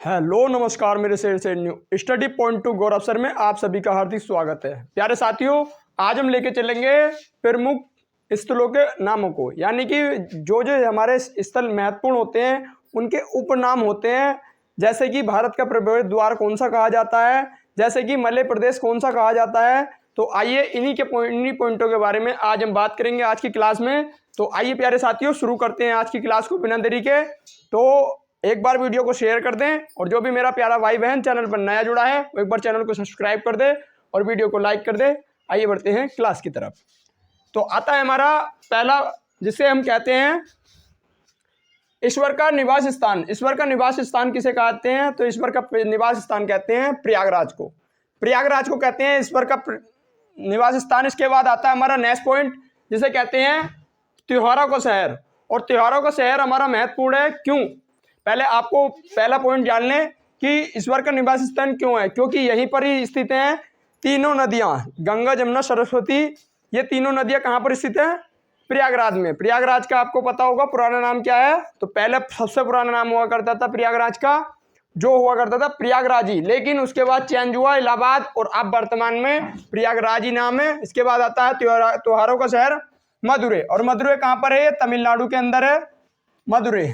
Hello नमस्कार मेरे शेर से न्यू स्टडी पॉइंट टू गौरव सर में आप सभी का हार्दिक स्वागत है। प्यारे साथियों, आज हम लेके चलेंगे प्रमुख स्थलों के नामों को, यानी कि जो जो हमारे स्थल महत्वपूर्ण होते हैं उनके उपनाम होते हैं। जैसे कि भारत का प्रवेश द्वार कौन सा कहा जाता है, जैसे कि मलय प्रदेश कौन सा कहा जाता है। तो आइए इन्हीं पॉइंटों के बारे में आज हम बात करेंगे आज की क्लास में। तो आइए प्यारे साथियों, शुरू करते हैं आज की क्लास को बिना देरी के। तो एक बार वीडियो को शेयर कर दें और जो भी मेरा प्यारा भाई बहन चैनल पर नया जुड़ा है वो एक बार चैनल को सब्सक्राइब कर दे और वीडियो को लाइक कर दे। आइए बढ़ते हैं क्लास की तरफ। तो आता है हमारा पहला, जिसे हम कहते हैं ईश्वर का निवास स्थान। ईश्वर का निवास स्थान किसे कहते हैं? तो ईश्वर का निवास स्थान कहते हैं प्रयागराज को। प्रयागराज को कहते हैं ईश्वर का निवास स्थान। इसके बाद आता है हमारा नेक्स्ट पॉइंट, जिसे कहते हैं त्योहारों का शहर। और त्योहारों का शहर हमारा महत्वपूर्ण है। क्यों? पहले आपको पहला पॉइंट जान लें कि ईश्वर का निवास स्थान क्यों है। क्योंकि यहीं पर ही स्थित हैं तीनों नदियां, गंगा जमुना सरस्वती। ये तीनों नदियां कहाँ पर स्थित हैं? प्रयागराज में। प्रयागराज का आपको पता होगा पुराना नाम क्या है? तो पहले सबसे पुराना नाम हुआ करता था प्रयागराज का, जो हुआ करता था प्रयागराजी। लेकिन उसके बाद चेंज हुआ इलाहाबाद और अब वर्तमान में प्रयागराजी नाम है। इसके बाद आता है त्योहारों का शहर मदुरै। और मदुरै कहाँ पर है? ये तमिलनाडु के अंदर है मदुरै।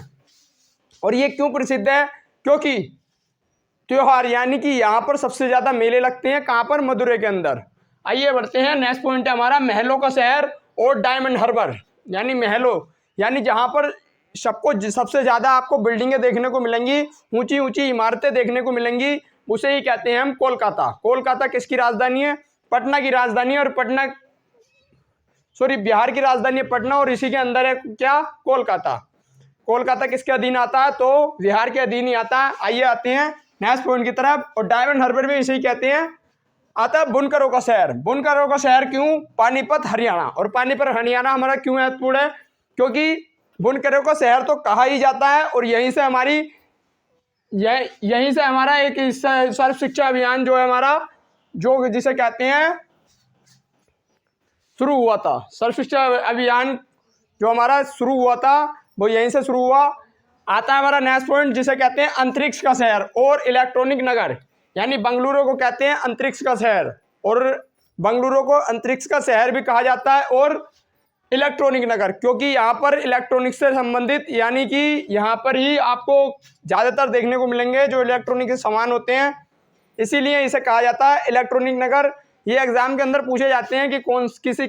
और ये क्यों प्रसिद्ध है? क्योंकि त्योहार, यानी कि यहाँ पर सबसे ज्यादा मेले लगते हैं। कहाँ पर? मदुरै के अंदर। आइए बढ़ते हैं, नेक्स्ट पॉइंट है हमारा महलों का शहर और डायमंड हार्बर। यानी महलों, यानी जहाँ पर सबसे ज्यादा आपको बिल्डिंगें देखने को मिलेंगी, ऊंची ऊंची इमारतें देखने को मिलेंगी, उसे ही कहते हैं हम कोलकाता। कोलकाता किसकी राजधानी है? पटना की राजधानी है। और बिहार की राजधानी है पटना, और इसी के अंदर है क्या? कोलकाता। कोलकाता किसके अधीन आता है? तो बिहार के अधीन ही आता है। आइए आते हैं नेक्स्ट पॉइंट की तरफ। और डायमंड हार्बर भी इसे ही कहते हैं। आता है बुनकरों का शहर। बुनकरों का शहर क्यों? पानीपत हरियाणा। और पानीपत हरियाणा हमारा क्यों महत्वपूर्ण है? क्योंकि बुनकरों का शहर तो कहा ही जाता है और यहीं से हमारा एक सर्व शिक्षा अभियान जो है हमारा, जो जिसे कहते हैं शुरू हुआ था। सर्व शिक्षा अभियान जो हमारा शुरू हुआ था वो यहीं से शुरू हुआ। आता है हमारा नेक्स्ट पॉइंट, जिसे कहते हैं अंतरिक्ष का शहर और इलेक्ट्रॉनिक नगर। यानी बंगलुरु को कहते हैं अंतरिक्ष का शहर, और बंगलुरु को अंतरिक्ष का शहर भी कहा जाता है और इलेक्ट्रॉनिक नगर, क्योंकि यहाँ पर इलेक्ट्रॉनिक से संबंधित, यानी कि यहाँ पर ही आपको ज़्यादातर देखने को मिलेंगे जो इलेक्ट्रॉनिक के सामान होते हैं, इसीलिए इसे कहा जाता है इलेक्ट्रॉनिक नगर। ये एग्जाम के अंदर पूछे जाते हैं कि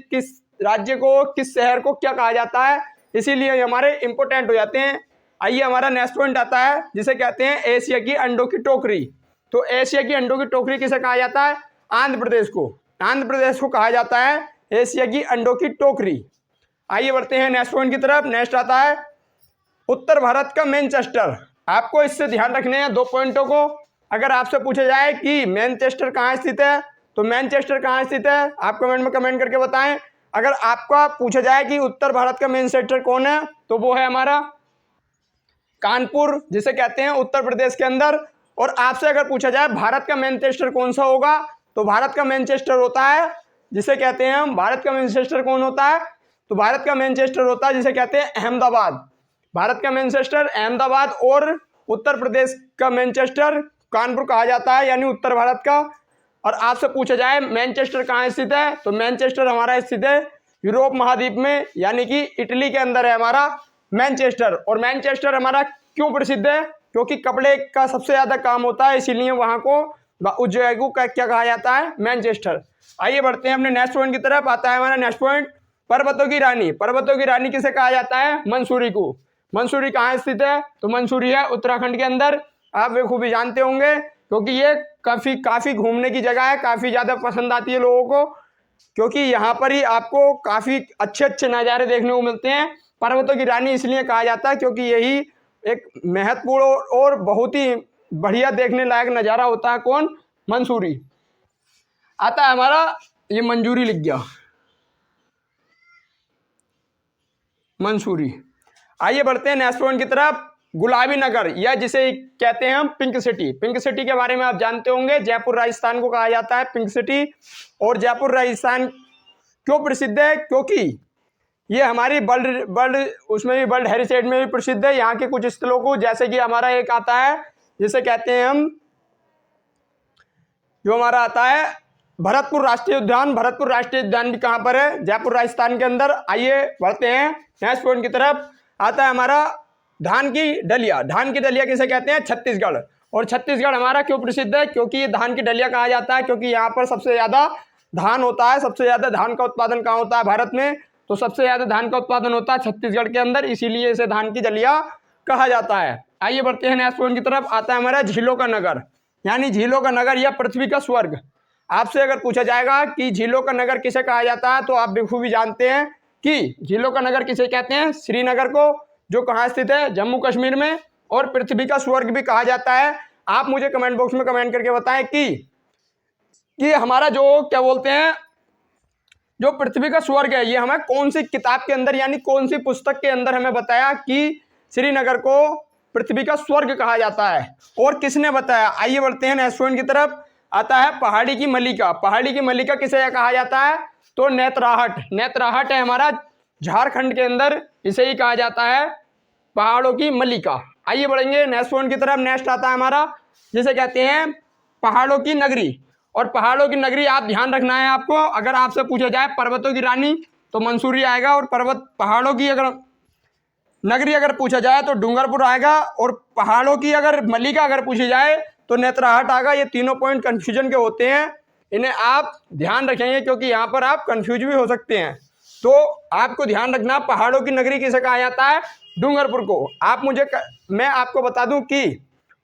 किस राज्य को, किस शहर को क्या कहा जाता है, इसीलिए हमारे इंपोर्टेंट हो जाते हैं। आइए हमारा नेक्स्ट पॉइंट आता है, जिसे कहते हैं एशिया की अंडों की टोकरी। तो एशिया की अंडों की टोकरी किसे कहा जाता है? आंध्र प्रदेश को। आंध्र प्रदेश को कहा जाता है एशिया की अंडों की टोकरी। आइए बढ़ते हैं नेक्स्ट पॉइंट की तरफ। नेक्स्ट आता है उत्तर भारत का मैनचेस्टर। आपको इससे ध्यान रखने हैं दो पॉइंटों को। अगर आपसे पूछा जाए कि मैनचेस्टर कहाँ स्थित है, तो मैनचेस्टर कहाँ स्थित है, आप कमेंट में कमेंट करके बताएं। अगर आपका पूछा जाए कि उत्तर भारत का मैनचेस्टर कौन है, तो वो है हमारा कानपुर, जिसे कहते हैं उत्तर प्रदेश के अंदर। और आपसे अगर पूछा जाए भारत का मैनचेस्टर कौन सा होगा, तो भारत का मैनचेस्टर होता है, जिसे कहते हैं हम, भारत का मैनचेस्टर कौन होता है? तो भारत का मैनचेस्टर होता है जिसे कहते हैं अहमदाबाद। भारत का मैनचेस्टर अहमदाबाद, और उत्तर प्रदेश का मैनचेस्टर कानपुर कहा जाता है, यानी उत्तर भारत का। और आपसे पूछा जाए मैनचेस्टर कहाँ स्थित है, तो मैनचेस्टर हमारा स्थित है यूरोप महाद्वीप में, यानी कि इटली के अंदर है हमारा मैनचेस्टर। और मैनचेस्टर हमारा क्यों प्रसिद्ध है? क्योंकि कपड़े का सबसे ज्यादा काम होता है, इसीलिए वहां को उस जगह को क्या कहा जाता है? मैनचेस्टर। आइए बढ़ते हैं अपने नेक्स्ट पॉइंट की तरफ। आता है हमारा नेक्स्ट पॉइंट पर्वतों की रानी। पर्वतों की रानी किसे कहा जाता है? मंसूरी को। मंसूरी कहाँ स्थित है? तो मंसूरी है उत्तराखंड के अंदर। आप वे खूबी जानते होंगे, क्योंकि ये काफी घूमने की जगह है, काफी ज्यादा पसंद आती है लोगों को, क्योंकि यहाँ पर ही आपको काफी अच्छे अच्छे नज़ारे देखने को मिलते हैं। पर्वतों की रानी इसलिए कहा जाता है क्योंकि यही एक महत्वपूर्ण और बहुत ही बढ़िया देखने लायक नज़ारा होता है। कौन? मंसूरी। आता है हमारा, ये मंजूरी लिख गया, मंसूरी। आइए बढ़ते हैं नेक्स्ट पॉइंट की तरफ। गुलाबी नगर, या जिसे कहते हैं हम पिंक सिटी। पिंक सिटी के बारे में आप जानते होंगे, जयपुर राजस्थान को कहा जाता है पिंक सिटी। और जयपुर राजस्थान क्यों प्रसिद्ध है? क्योंकि ये हमारी वर्ल्ड उसमें भी वर्ल्ड हेरिटेज में भी प्रसिद्ध है। यहाँ के कुछ स्थलों को, जैसे कि हमारा एक आता है जिसे कहते हैं हम, जो हमारा आता है भरतपुर राष्ट्रीय उद्यान। भरतपुर राष्ट्रीय उद्यान भी कहाँ पर है? जयपुर राजस्थान के अंदर। आइए बढ़ते हैं नेक्स्ट पॉइंट की तरफ। आता है हमारा धान की डलिया। धान की डलिया किसे कहते हैं? छत्तीसगढ़। और छत्तीसगढ़ हमारा क्यों प्रसिद्ध है? क्योंकि ये धान की डलिया कहा जाता है, क्योंकि यहाँ पर सबसे ज़्यादा धान होता है। सबसे ज़्यादा धान का उत्पादन कहाँ होता है भारत में? तो सबसे ज़्यादा धान का उत्पादन होता है छत्तीसगढ़ के अंदर, इसीलिए इसे धान की डलिया कहा जाता है। आइए बढ़ते हैं नेक्स्ट पॉइंट की तरफ। आता है हमारा झीलों का नगर, यानी झीलों का नगर या पृथ्वी का स्वर्ग। आपसे अगर पूछा जाएगा कि झीलों का नगर किसे कहा जाता है, तो आप बखूबी जानते हैं कि झीलों का नगर किसे कहते हैं? श्रीनगर को, जो कहाँ स्थित है? जम्मू कश्मीर में। और पृथ्वी का स्वर्ग भी कहा जाता है। आप मुझे कमेंट बॉक्स में कमेंट करके बताएं कि हमारा जो क्या बोलते हैं, जो पृथ्वी का स्वर्ग है, ये हमें कौन सी किताब के अंदर यानी कौन सी पुस्तक के अंदर हमें बताया कि श्रीनगर को पृथ्वी का स्वर्ग कहा जाता है, और किसने बताया? आइए बढ़ते हैं नेक्स्ट पॉइंट की तरफ। आता है पहाड़ी की मल्लिका। पहाड़ी की मल्लिका किसे कहा जाता है? तो नेत्राहट। नेत्राहट है हमारा झारखंड के अंदर, इसे ही कहा जाता है पहाड़ों की मल्लिका। आइए बढ़ेंगे नेक्स्ट पॉइंट की तरफ। नेक्स्ट आता है हमारा जिसे कहते हैं पहाड़ों की नगरी। और पहाड़ों की नगरी आप ध्यान रखना है आपको, अगर आपसे पूछा जाए पर्वतों की रानी तो मंसूरी आएगा, और पहाड़ों की अगर नगरी अगर पूछा जाए तो डूंगरपुर आएगा, और पहाड़ों की अगर मल्लिका अगर पूछी जाए तो नेत्राहट आएगा। ये तीनों पॉइंट कन्फ्यूजन के होते हैं, इन्हें आप ध्यान रखेंगे क्योंकि यहाँ पर आप कन्फ्यूज भी हो सकते हैं। तो आपको ध्यान रखना, पहाड़ों की नगरी किसे कहा जाता है? डूंगरपुर को। मैं आपको बता दूं कि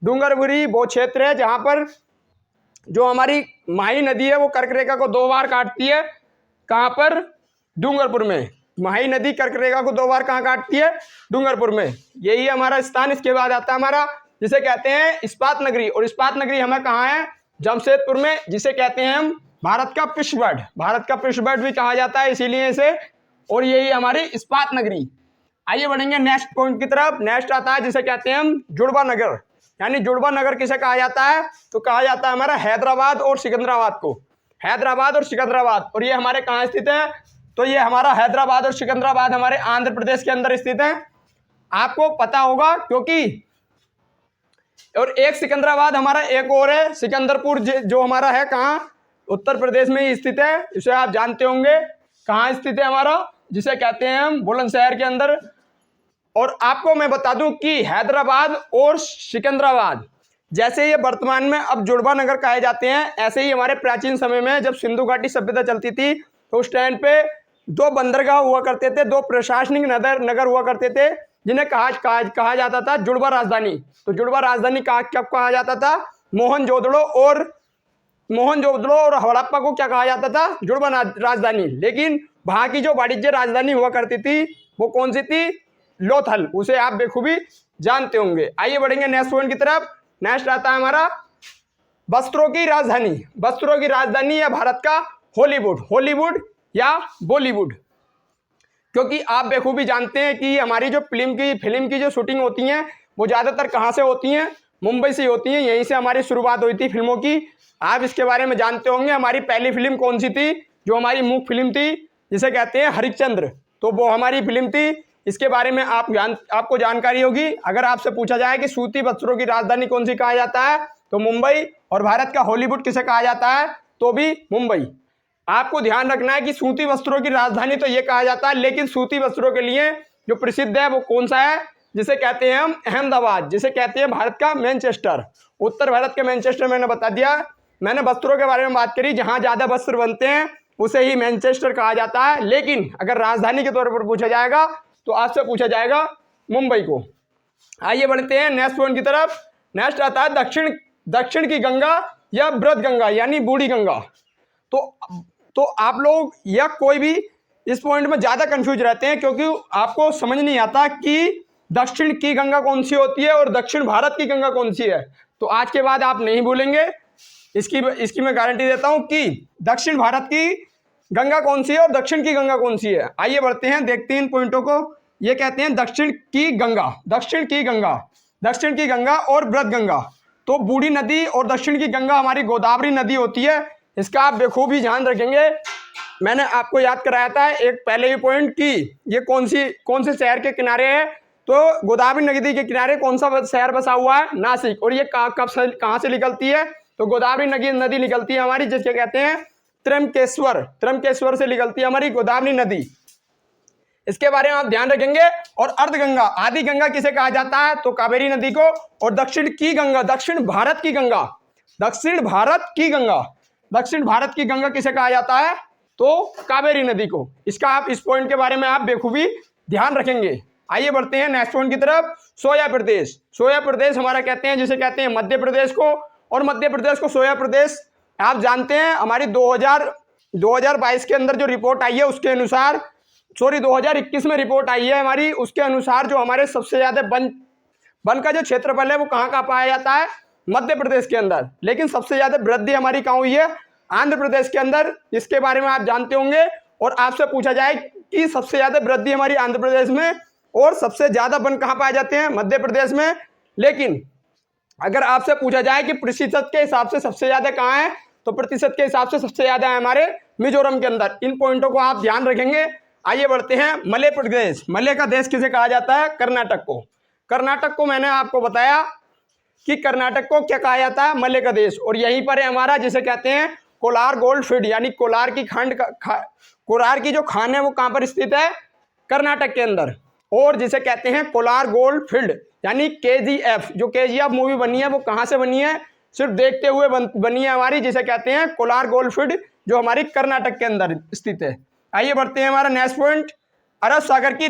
डूंगरपुरी वो क्षेत्र है जहाँ पर जो हमारी माही नदी है वो कर्क रेखा को 2 बार काटती है। कहाँ पर? डूंगरपुर में। माही नदी कर्क रेखा को 2 बार कहाँ काटती है? डूंगरपुर में। यही हमारा स्थान। इसके बाद आता है हमारा जिसे कहते हैं इस्पात नगरी। और इस्पात नगरी हमें कहाँ है? जमशेदपुर में, जिसे कहते हैं हम भारत का पृष्ठभूमि। भारत का पृष्ठभूमि भी कहा जाता है इसीलिए इसे, और यही हमारी इस्पात नगरी। आइए बढ़ेंगे नेक्स्ट पॉइंट की तरफ। नेक्स्ट आता है जिसे कहते हैं हम जुड़वा नगर, यानी जुड़वा नगर किसे कहा जाता है? तो कहा जाता है हमारा हैदराबाद और सिकंदराबाद को। हैदराबाद और सिकंदराबाद, और ये हमारे कहाँ स्थित है? तो ये हमारा हैदराबाद और सिकंदराबाद हमारे आंध्र प्रदेश के अंदर स्थित है। आपको पता होगा क्योंकि, और एक सिकंदराबाद हमारा एक और है सिकंदरपुर, जो हमारा है कहाँ? उत्तर प्रदेश में ही स्थित है। इसे आप जानते होंगे कहाँ स्थित है हमारा, जिसे कहते हैं हम बुलंदशहर के अंदर। और आपको मैं बता दूं कि हैदराबाद और सिकंदराबाद जैसे ये वर्तमान में अब जुड़वा नगर कहे जाते हैं, ऐसे ही हमारे प्राचीन समय में जब सिंधु घाटी सभ्यता चलती थी तो उस टाइम पे 2 बंदरगाह हुआ करते थे, 2 प्रशासनिक नगर हुआ करते थे, जिन्हें कहा जाता था जुड़वा राजधानी। तो जुड़वा राजधानी कब कहा जाता था? मोहनजोदड़ो और हड़प्पा को क्या कहा जाता था? जुड़वा राजधानी। लेकिन वहाँ की जो वाणिज्य राजधानी हुआ करती थी वो कौन सी थी? लोथल। उसे आप बेखूबी जानते होंगे। आइए बढ़ेंगे नेक्स्ट पॉइंट की तरफ। नेक्स्ट आता है हमारा वस्त्रों की राजधानी। वस्त्रों की राजधानी या भारत का हॉलीवुड या बॉलीवुड, क्योंकि आप बेखूबी जानते हैं कि हमारी जो फिल्म की जो शूटिंग होती है वो ज़्यादातर कहाँ से होती हैं? मुंबई से होती हैं। यहीं से हमारी शुरुआत हुई थी फिल्मों की। आप इसके बारे में जानते होंगे। हमारी पहली फिल्म कौन सी थी? जो हमारी मूक फिल्म थी जिसे कहते हैं हरिश्चंद्र, तो वो हमारी फिल्म थी। इसके बारे में आपको जानकारी होगी। अगर आपसे पूछा जाए कि सूती वस्त्रों की राजधानी कौन सी कहा जाता है, तो मुंबई। और भारत का हॉलीवुड किसे कहा जाता है? तो भी मुंबई। आपको ध्यान रखना है कि सूती वस्त्रों की राजधानी तो ये कहा जाता है, लेकिन सूती वस्त्रों के लिए जो प्रसिद्ध है वो कौन सा है? जिसे कहते हैं हम अहमदाबाद, जिसे कहते हैं भारत का मैनचेस्टर। उत्तर भारत के मैनचेस्टर मैंने बता दिया। मैंने वस्त्रों के बारे में बात करी, जहाँ ज़्यादा वस्त्र बनते हैं उसे ही मैनचेस्टर कहा जाता है। लेकिन अगर राजधानी के तौर पर पूछा जाएगा तो आपसे पूछा जाएगा मुंबई को। आइए बढ़ते हैं नेक्स्ट पॉइंट की तरफ। नेक्स्ट आता है दक्षिण की गंगा या बृहद गंगा, यानी बूढ़ी गंगा। तो आप लोग या कोई भी इस पॉइंट में ज़्यादा कंफ्यूज रहते हैं, क्योंकि आपको समझ नहीं आता कि दक्षिण की गंगा कौन सी होती है और दक्षिण भारत की गंगा कौन सी है। तो आज के बाद आप नहीं भूलेंगे, इसकी मैं गारंटी देता हूं कि दक्षिण भारत की गंगा कौन सी है और दक्षिण की गंगा कौन सी है। आइए बढ़ते हैं, देखते हैं इन पॉइंटों को। ये कहते हैं दक्षिण की गंगा और बृहद गंगा। तो बूढ़ी नदी और दक्षिण की गंगा हमारी गोदावरी नदी होती है। इसका आप बेखूबी ध्यान रखेंगे। मैंने आपको याद कराया था एक पहले ही पॉइंट कि ये कौन से शहर के किनारे है, तो गोदावरी नदी के किनारे कौन सा शहर बसा हुआ है? नासिक। और ये कहाँ से निकलती है? तो गोदावरी नदी निकलती है हमारी, जिसके कहते हैं त्रयंबकेश्वर से निकलती है हमारी गोदावरी नदी। इसके बारे में आप ध्यान रखेंगे। और अर्धगंगा, आदि गंगा किसे कहा जाता है? तो कावेरी नदी को। और दक्षिण भारत की गंगा किसे कहा जाता है? तो कावेरी नदी को। इसका आप इस पॉइंट के बारे में आप बेखूबी ध्यान रखेंगे। आइए बढ़ते हैं नेक्स्ट पॉइंट की तरफ। सोया प्रदेश हमारा कहते हैं, जिसे कहते हैं मध्य प्रदेश को। और मध्य प्रदेश को सोया प्रदेश आप जानते हैं, हमारी 2022 के अंदर जो रिपोर्ट आई है उसके अनुसार, 2021 में रिपोर्ट आई है हमारी, उसके अनुसार जो हमारे सबसे ज्यादा वन का जो क्षेत्रफल है वो कहाँ पाया जाता है? मध्य प्रदेश के अंदर। लेकिन सबसे ज्यादा वृद्धि हमारी कहाँ हुई है? आंध्र प्रदेश के अंदर। इसके बारे में आप जानते होंगे। और आपसे पूछा जाए कि सबसे ज्यादा वृद्धि हमारी आंध्र प्रदेश में और सबसे ज्यादा वन कहाँ पाए जाते हैं? मध्य प्रदेश में। लेकिन अगर आपसे पूछा जाए कि प्रतिशत के हिसाब से सबसे ज्यादा कहाँ है, तो प्रतिशत के हिसाब से सबसे ज्यादा है हमारे मिजोरम के अंदर। इन पॉइंटों को आप ध्यान रखेंगे। आइए बढ़ते हैं मलय प्रदेश। मलय का देश किसे कहा जाता है? कर्नाटक को मैंने आपको बताया कि कर्नाटक को क्या कहा जाता है? मलय का देश। और यहीं पर है हमारा, जिसे कहते हैं कोलार गोल्ड फील्ड, यानी कोलार की जो खान है वो कहाँ पर स्थित है? कर्नाटक के अंदर। और जिसे कहते हैं कोलार गोल्ड फील्ड, यानी KGF, जो KGF मूवी बनी है वो कहाँ से बनी है? सिर्फ देखते हुए बनी है हमारी, जिसे कहते हैं कोलार गोल्ड फील्ड, जो हमारी कर्नाटक के अंदर स्थित है। आइए बढ़ते हैं हमारा नेक्स्ट पॉइंट। अरब सागर की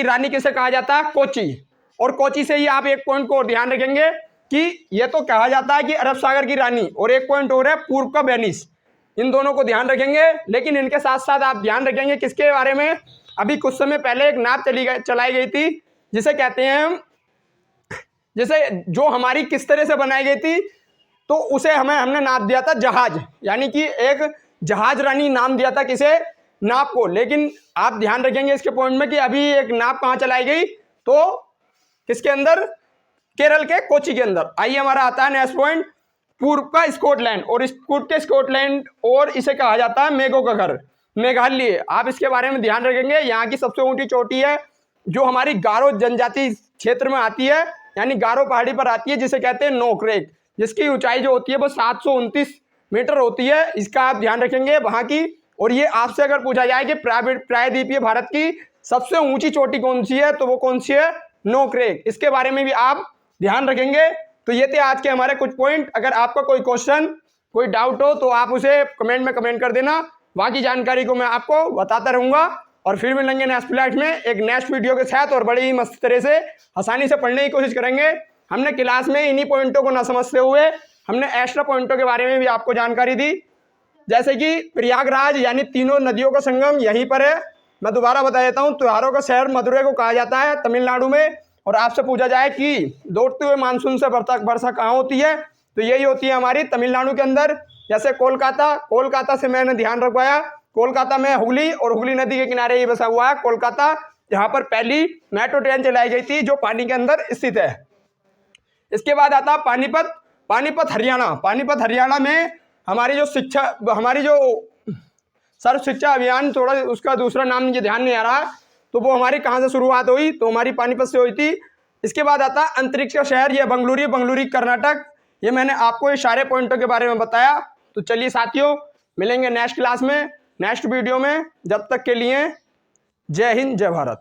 रानी किसे कहा जाता है? कोची। और कोची से ही आप एक पॉइंट को और ध्यान रखेंगे कि ये तो कहा जाता है कि अरब सागर की रानी, और एक पॉइंट और है पूर्व का वेनिस। इन दोनों को ध्यान रखेंगे। लेकिन इनके साथ साथ आप ध्यान रखेंगे किसके बारे में? अभी कुछ समय पहले एक नाव चलाई गई थी, जिसे कहते हैं, जो हमारी किस तरह से बनाई गई थी, तो उसे हमने नाम दिया था जहाज, यानी कि एक जहाज रानी नाम दिया था किसे? नाव को। लेकिन आप ध्यान रखेंगे इसके पॉइंट में कि अभी एक नाव कहाँ चलाई गई? तो किसके अंदर? केरल के कोची के अंदर। आइए हमारा आता है नेक्स्ट पॉइंट, पूर्व का स्कॉटलैंड। और पूर्व के स्कॉटलैंड, और इसे कहा जाता है मेघों का घर, मेघालय। आप इसके बारे में ध्यान रखेंगे। यहाँ की सबसे ऊंची चोटी है जो हमारी गारो जनजाति क्षेत्र में आती है, यानी गारो पहाड़ी पर आती है, जिसे कहते हैं नोकरेक, जिसकी ऊंचाई जो होती है वो 729 मीटर होती है। इसका आप ध्यान रखेंगे वहाँ की। और ये आपसे अगर पूछा जाए कि प्रायद्वीपीय भारत की सबसे ऊंची चोटी कौन सी है, तो वो कौन सी है? नोकरेक। इसके बारे में भी आप ध्यान रखेंगे। तो ये थे आज के हमारे कुछ पॉइंट। अगर आपका कोई क्वेश्चन, कोई डाउट हो तो आप उसे कमेंट में कमेंट कर देना। बाकी जानकारी को मैं आपको बताता रहूंगा। और फिर मिलेंगे नेक्स्ट क्लास में एक नेक्स्ट वीडियो के साथ, और बड़ी ही मस्त तरह से आसानी से पढ़ने की कोशिश करेंगे। हमने क्लास में इन्हीं पॉइंटों को ना समझते हुए हमने एक्स्ट्रा पॉइंटों के बारे में भी आपको जानकारी दी, जैसे कि प्रयागराज यानी तीनों नदियों का संगम यहीं पर है। मैं दोबारा बता देता हूँ, त्योहारों का शहर मदुरै को कहा जाता है तमिलनाडु में। और आपसे पूछा जाए कि दौड़ते हुए मानसून से वर्षा कहाँ होती है, तो यही होती है हमारी तमिलनाडु के अंदर। जैसे कोलकाता से मैंने ध्यान रखवाया, कोलकाता में हुगली और हुगली नदी के किनारे ही बसा हुआ है कोलकाता, जहाँ पर पहली मेट्रो ट्रेन चलाई गई थी, जो पानी के अंदर स्थित है। इसके बाद आता पानीपत हरियाणा में हमारी जो सर्व शिक्षा अभियान, थोड़ा उसका दूसरा नाम मुझे ध्यान नहीं आ रहा, तो वो हमारी कहाँ से शुरुआत हुई, तो हमारी पानीपत से हुई थी। इसके बाद आता अंतरिक्ष का शहर, ये बंगलुरु कर्नाटक। ये मैंने आपको ये सारे पॉइंटों के बारे में बताया। तो चलिए साथियों, मिलेंगे नेक्स्ट क्लास में, नेक्स्ट वीडियो में। जब तक के लिए जय हिंद, जय भारत।